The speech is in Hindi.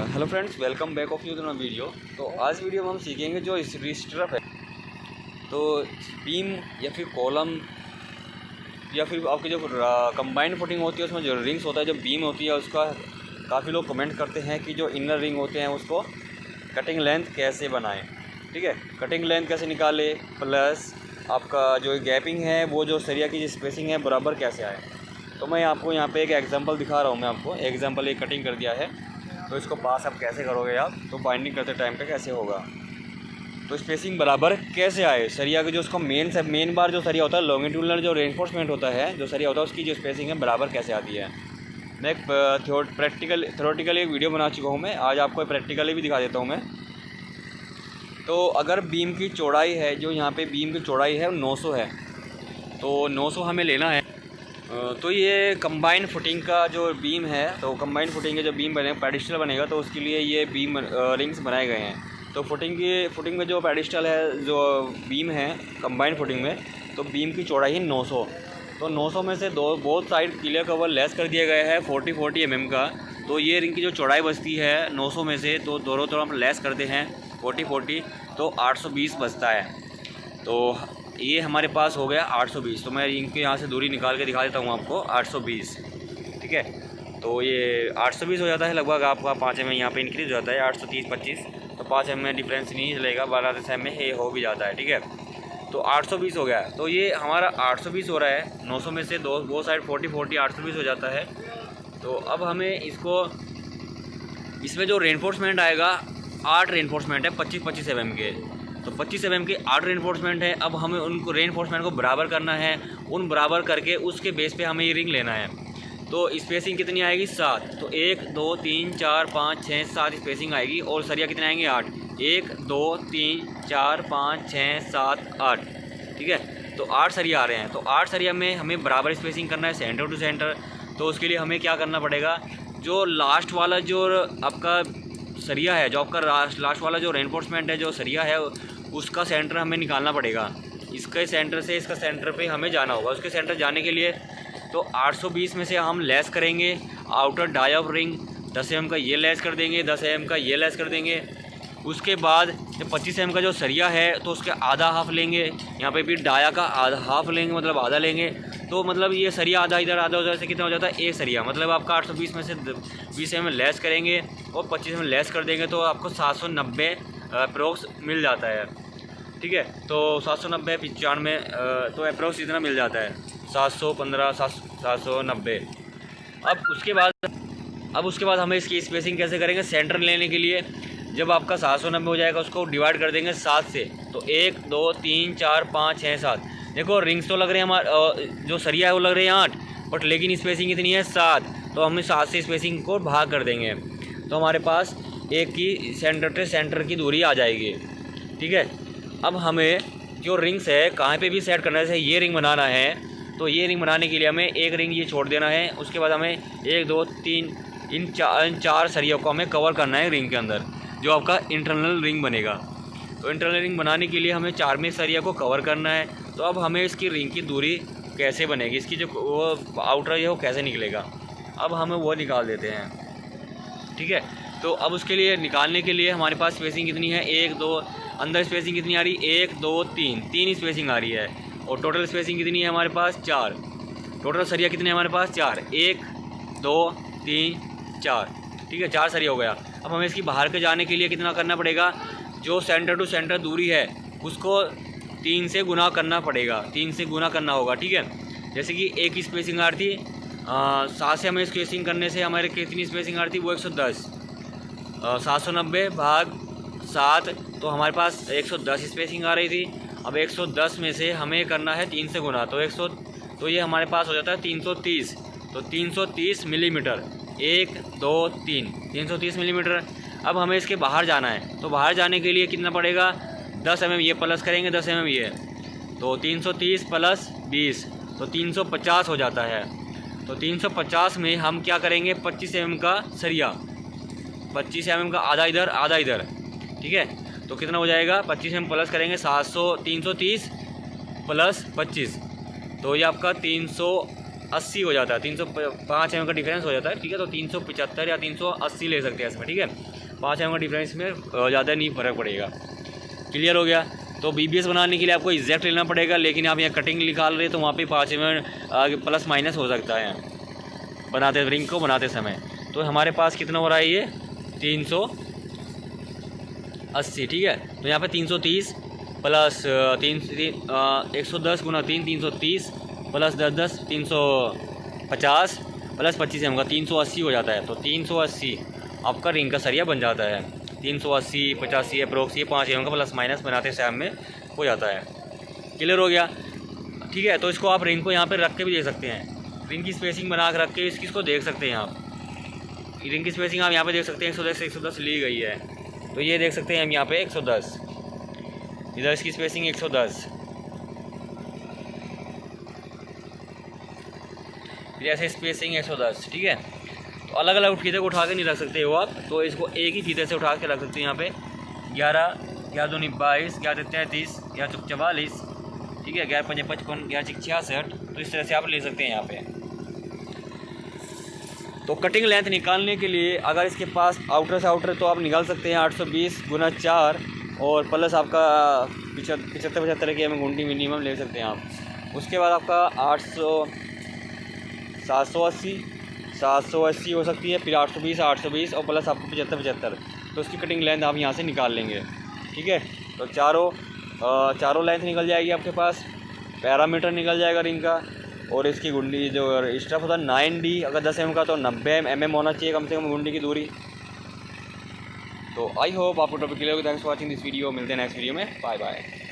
Hello friends, welcome back of you the video. तो आज वीडियो में हम सीखेंगे जो स्ट्रप है, तो बीम या फिर कॉलम या फिर आपकी जो कंबाइंड फुटिंग होती है उसमें जो रिंग्स होता है, जो बीम होती है उसका काफ़ी लोग कमेंट करते हैं कि जो इनर रिंग होते हैं उसको कटिंग लेंथ कैसे बनाएं। ठीक है, कटिंग लेंथ कैसे निकाले, प्लस आपका जो गैपिंग है वो जो सरिया की स्पेसिंग है बराबर कैसे आए। तो मैं आपको यहाँ पे एक एग्जांपल दिखा रहा हूँ। मैं आपको एग्जांपल एक कटिंग कर दिया है, तो इसको पास आप कैसे करोगे आप, तो बाइंडिंग करते टाइम पे कैसे होगा, तो स्पेसिंग बराबर कैसे आए सरिया के जो उसका मेन बार जो सरिया होता है, लॉन्गिट्यूडनल जो रेनफोर्समेंट होता है जो सरिया होता है उसकी जो स्पेसिंग है बराबर कैसे आती है। मैं एक थ्योरेटिकली एक वीडियो बना चुका हूँ। मैं आज आपको प्रैक्टिकली भी दिखा देता हूँ मैं। तो अगर बीम की चौड़ाई है, जो यहाँ पे बीम की चौड़ाई है 900 है, तो 900 हमें लेना है। तो ये कंबाइंड फुटिंग का जो बीम है, तो कंबाइंड फुटिंग के जो बीम बने पेडिस्टल बनेगा, तो उसके लिए ये बीम रिंग्स बनाए गए हैं। तो फुटिंग में जो पेडिस्टल है, जो बीम है कंबाइंड फुटिंग में, तो बीम की चौड़ाई है 900। तो 900 में से both side clear cover less कर दिया गया है 40 mm का। तो ये रिंग की जो चौड़ाई बचती है 900 में से, तो दोनों तरफ लेस करते हैं 40, तो 820 बचता है। तो ये हमारे पास हो गया 820। तो मैं इनके यहाँ से दूरी निकाल के दिखा देता हूँ आपको, 820। ठीक है, तो ये 820 हो जाता है लगभग आपका 5 mm यहाँ पे इंक्रीज़ हो जाता है 830-25, तो 5 mm में डिफरेंस नहीं चलेगा, 12 mm में ये हो भी जाता है। ठीक है, तो 820 हो गया। तो ये हमारा 820 हो रहा है, 900 में से दो साइड 40 820 हो जाता है। तो अब हमें इसमें जो रेनफोर्समेंट आएगा 8 रेनफोर्समेंट है 25 mm के, तो 25 mm के 8 रेनफोर्समेंट है। अब हमें उनको रेनफोर्समेंट को बराबर करना है, उन बराबर करके उसके बेस पे हमें ये रिंग लेना है। तो स्पेसिंग कितनी आएगी 7, तो 1 2 3 4 5 6 7 स्पेसिंग आएगी, और सरिया कितने आएंगे 8, 1 2 3 4 5 6 7 8। ठीक है, तो 8 सरिया आ रहे हैं। तो 8 सरिया में हमें बराबर स्पेसिंग करना है सेंटर टू सेंटर। तो उसके लिए हमें क्या करना पड़ेगा, जो लास्ट वाला जो आपका सरिया है, जो आपका लास्ट वाला जो रेनफोर्समेंट है, जो सरिया है, उसका सेंटर हमें निकालना पड़ेगा। इसके सेंटर से इसका सेंटर पे हमें जाना होगा। उसके सेंटर जाने के लिए तो 820 में से हम लेस करेंगे outer dia of ring, 10 mm का ये लेस कर देंगे, 10 mm का ये लेस कर देंगे। उसके बाद जब 25 mm का जो सरिया है, तो उसके आधा हाफ लेंगे, यहाँ पे भी डाया का आधा हाफ लेंगे, मतलब आधा लेंगे। तो मतलब ये सरिया आधा इधर आधा उधर से कितना हो जाता है, एक सरिया। मतलब आपका 820 में से 20 mm लेस करेंगे और 25 mm लेस कर देंगे, तो आपको 790 अप्रोक्स मिल जाता है। ठीक है, तो 790 95, तो अप्रोक्स इतना मिल जाता है, 715 790। अब उसके बाद हमें इसकी स्पेसिंग कैसे करेंगे, सेंटर लेने के लिए जब आपका 790 हो जाएगा, उसको डिवाइड कर देंगे 7 से। तो 1 2 3 4 5 6 7। देखो रिंग्स तो लग रहे हैं हमारे, जो सरिया है वो लग रहे हैं 8, बट लेकिन स्पेसिंग कितनी है 7। तो हम 7 से स्पेसिंग को भाग कर देंगे, तो हमारे पास एक की सेंटर से सेंटर की दूरी आ जाएगी। ठीक है, अब हमें जो रिंग्स है कहाँ पे भी सेट करना है, जैसे ये रिंग बनाना है, तो ये रिंग बनाने के लिए हमें एक रिंग ये छोड़ देना है। उसके बाद हमें 1 2 3 इन चार सरियों को हमें कवर करना है रिंग के अंदर, जो आपका इंटरनल रिंग बनेगा। तो इंटरनल रिंग बनाने के लिए हमें 4 में सरिया को कवर करना है। तो अब हमें इसकी रिंग की दूरी कैसे बनेगी, इसकी जो वो आउटर है वो कैसे निकलेगा, अब हमें वो निकाल देते हैं। ठीक है, तो अब उसके लिए निकालने के लिए हमारे पास स्पेसिंग कितनी है, 1 2, अंदर स्पेसिंग कितनी आ रही है, 1 2 3 स्पेसिंग आ रही है, और टोटल स्पेसिंग कितनी है हमारे पास 4। टोटल सरिया कितने हमारे पास 4, 1 2 3 4। ठीक है, 4 सरिया हो गया। अब हमें इसकी बाहर के जाने के लिए कितना करना पड़ेगा, जो सेंटर टू सेंटर दूरी है उसको 3 से गुना करना पड़ेगा, 3 से गुना करना होगा। ठीक है, जैसे कि एक की स्पेसिंग आ रही थी 7 से, हमें स्पेसिंग करने से हमारे कितनी स्पेसिंग आ रही थी, वो 110, 790 भाग 7, तो हमारे पास 110 स्पेसिंग आ रही थी। अब 110 में से हमें करना है 3 से गुना, तो ये हमारे पास हो जाता है 330। तो 330 मिलीमीटर, 1 2 3 330 मिलीमीटर। अब हमें इसके बाहर जाना है, तो बाहर जाने के लिए कितना पड़ेगा, 10 mm ये प्लस करेंगे, 10 mm ये, तो 330 प्लस 20, तो 350 हो जाता है। तो 350 में हम क्या करेंगे, 25 mm का सरिया, 25 mm का आधा इधर आधा इधर। ठीक है, तो कितना हो जाएगा, 25 mm प्लस करेंगे 330 प्लस 25, तो ये आपका 380 हो जाता है, 305 mm का डिफरेंस हो जाता है, ठीक है। तो 375 या 380 ले सकते हैं इसमें, ठीक है। 5 mm का डिफरेंस में ज़्यादा नहीं फ़र्क पड़ेगा। क्लियर हो गया। तो BBS बनाने के लिए आपको एग्जैक्ट लेना पड़ेगा, लेकिन आप यहाँ कटिंग निकाल रहे हैं तो वहाँ पे 5 mm प्लस माइनस हो सकता है बनाते रिंग को बनाते समय। तो हमारे पास कितना हो रहा है ये 380, ठीक है। तो यहाँ पे 330 प्लस 110 गुना 3 330 प्लस 10 350 प्लस 25 mm का 380 हो जाता है। तो 380 आपका रिंग का सरिया बन जाता है। 380 85 अप्रोक्स ये 5 mm का प्लस माइनस बनाते टाइम में हो जाता है। क्लियर हो गया, ठीक है। तो इसको आप रिंग को यहाँ पे रख के भी देख सकते हैं, रिंग की स्पेसिंग बना के रख के इसको देख सकते हैं आप। रिंग की स्पेसिंग आप यहाँ पे देख सकते हैं 110 ली गई है, तो ये देख सकते हैं हम यहाँ पे 110, इधर इसकी स्पेसिंग 110, फिर ऐसे स्पेसिंग 110, ठीक है। तो अलग अलग फीते को उठा के नहीं रख सकते हो आप, तो इसको एक ही फीते से उठा के रख सकते हैं यहाँ पे 11, 11 दूनी 22, 11 33, 11 44, ठीक है, 11 5 55, 11 66। तो इस तरह से आप ले सकते हैं यहाँ पे। तो कटिंग लेंथ निकालने के लिए अगर इसके पास आउटर से आउटर तो आप निकाल सकते हैं 820 गुना 4 और प्लस आपका 75 की गुंडी मिनिमम ले सकते हैं आप। उसके बाद आपका 780 हो सकती है, फिर 820 और प्लस आपको 75। तो उसकी कटिंग लेंथ आप यहाँ से निकाल लेंगे, ठीक है। तो चारों लेंथ निकल जाएगी आपके पास, पैरामीटर निकल जाएगा रिंग का, और इसकी गुंडी जो स्टफ होता है 9D, अगर 10 mm का तो 90 mm होना चाहिए कम से कम गुंडी की दूरी। तो आई होप आपको टॉपिक क्लियर होगा। Thanks for watching this video, मिलते हैं नेक्स्ट वीडियो में, बाय बाय।